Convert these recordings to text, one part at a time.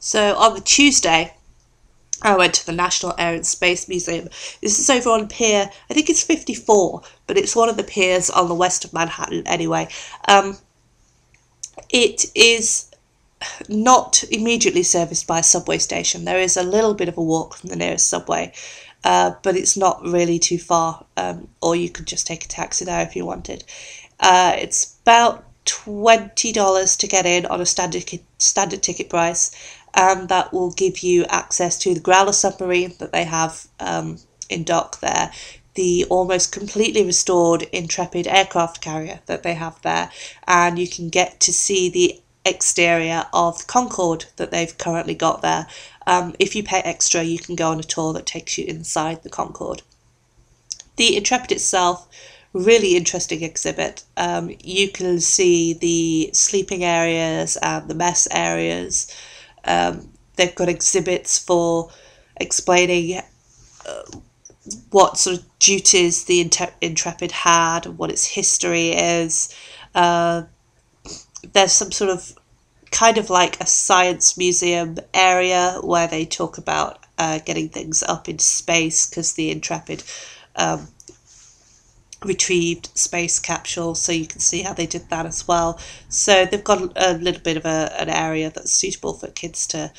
So on the Tuesday, I went to the National Air and Space Museum. This is over on Pier, I think it's 54, but it's one of the piers on the west of Manhattan anyway. It is not immediately serviced by a subway station. There is a little bit of a walk from the nearest subway, but it's not really too far, or you could just take a taxi there if you wanted. It's about $20 to get in on a standard ticket price, and that will give you access to the Growler submarine that they have in dock there, the almost completely restored Intrepid aircraft carrier that they have there, and you can get to see the exterior of the Concorde that they've currently got there. If you pay extra, you can go on a tour that takes you inside the Concorde. The Intrepid itself, really interesting exhibit. You can see the sleeping areas and the mess areas. They've got exhibits for explaining what sort of duties the Intrepid had and what its history is. There's some sort of kind of like a science museum area where they talk about getting things up into space, because the Intrepid retrieved space capsule, so you can see how they did that as well. So they've got a little bit of an area that's suitable for kids to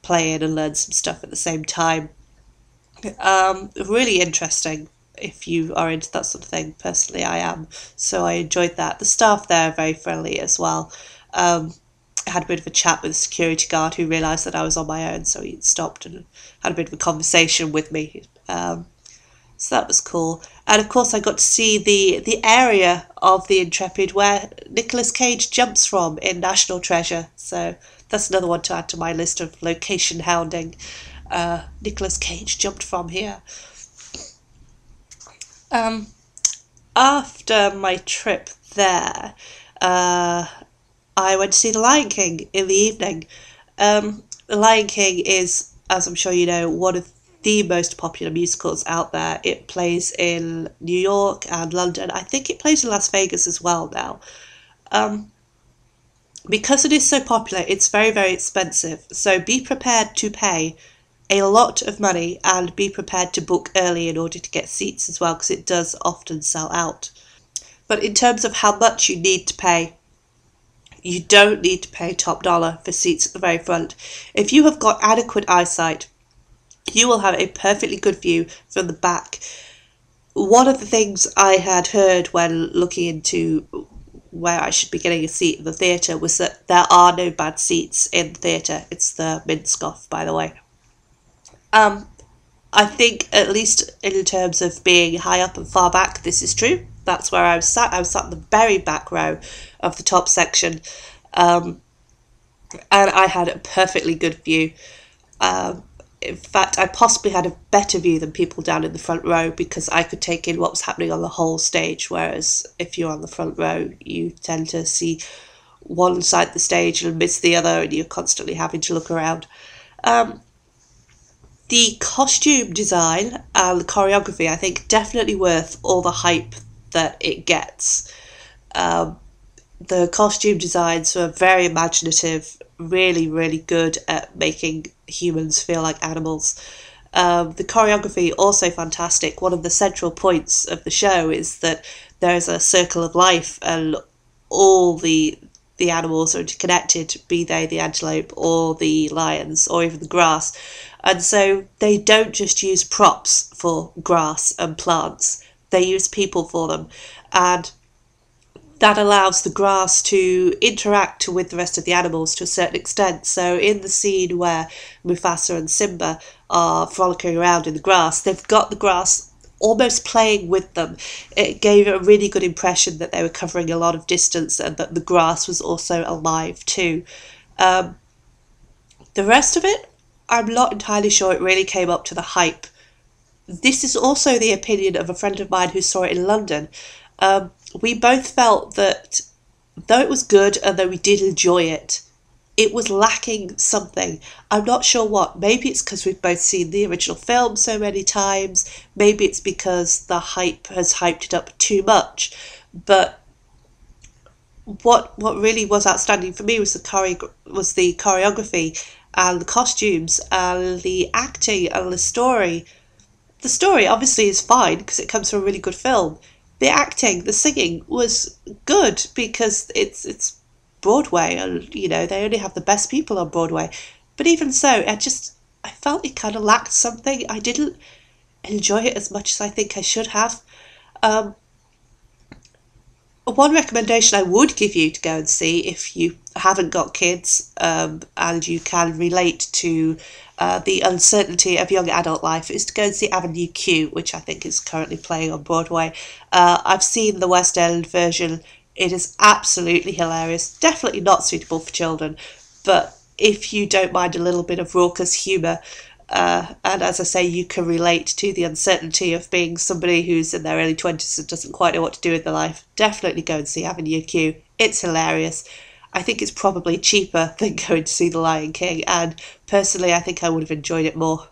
play in and learn some stuff at the same time. Really interesting if you are into that sort of thing. Personally, I am, so I enjoyed that. The staff there are very friendly as well. I had a bit of a chat with a security guard who realised that I was on my own, so he stopped and had a bit of a conversation with me. So that was cool. And of course I got to see the area of the Intrepid where Nicolas Cage jumps from in National Treasure. So that's another one to add to my list of location hounding. Nicolas Cage jumped from here. After my trip there, I went to see The Lion King in the evening. The Lion King is, as I'm sure you know, one of the most popular musicals out there. It plays in New York and London. I think it plays in Las Vegas as well now. Because it is so popular, it's very, very expensive. So be prepared to pay a lot of money and be prepared to book early in order to get seats as well, because it does often sell out. But in terms of how much you need to pay, you don't need to pay top dollar for seats at the very front. If you have got adequate eyesight, you will have a perfectly good view from the back. One of the things I had heard when looking into where I should be getting a seat in the theatre was that there are no bad seats in the theatre. It's the Minskoff, by the way. I think, at least in terms of being high up and far back, this is true. That's where I was sat. I was sat in the very back row of the top section, and I had a perfectly good view. In fact, I possibly had a better view than people down in the front row, because I could take in what was happening on the whole stage, whereas if you're on the front row, you tend to see one side of the stage and miss the other, and you're constantly having to look around. The costume design and the choreography, I think, definitely worth all the hype that it gets. The costume designs were very imaginative, really, really good at making humans feel like animals. The choreography, also fantastic. One of the central points of the show is that there's a circle of life and all the animals are interconnected, be they the antelope or the lions or even the grass. And so they don't just use props for grass and plants, they use people for them. And that allows the grass to interact with the rest of the animals to a certain extent. So in the scene where Mufasa and Simba are frolicking around in the grass, they've got the grass almost playing with them. It gave a really good impression that they were covering a lot of distance and that the grass was also alive too. The rest of it, I'm not entirely sure it really came up to the hype. This is also the opinion of a friend of mine who saw it in London. We both felt that though it was good and though we did enjoy it, it was lacking something. I'm not sure what. Maybe it's because we've both seen the original film so many times. Maybe it's because the hype has hyped it up too much. But what really was outstanding for me was the choreography and the costumes and the acting and the story. The story obviously is fine because it comes from a really good film. The acting, the singing was good because it's Broadway, and they only have the best people on Broadway. But even so, I felt it kind of lacked something. I didn't enjoy it as much as I think I should have. Um, One recommendation I would give you to go and see if you haven't got kids, and you can relate to the uncertainty of young adult life, is to go and see Avenue Q, which I think is currently playing on Broadway. I've seen the West End version. It is absolutely hilarious. Definitely not suitable for children, but if you don't mind a little bit of raucous humour, and as I say, you can relate to the uncertainty of being somebody who's in their early 20s and doesn't quite know what to do with their life, definitely go and see Avenue Q. It's hilarious. I think it's probably cheaper than going to see The Lion King, and personally, I think I would have enjoyed it more.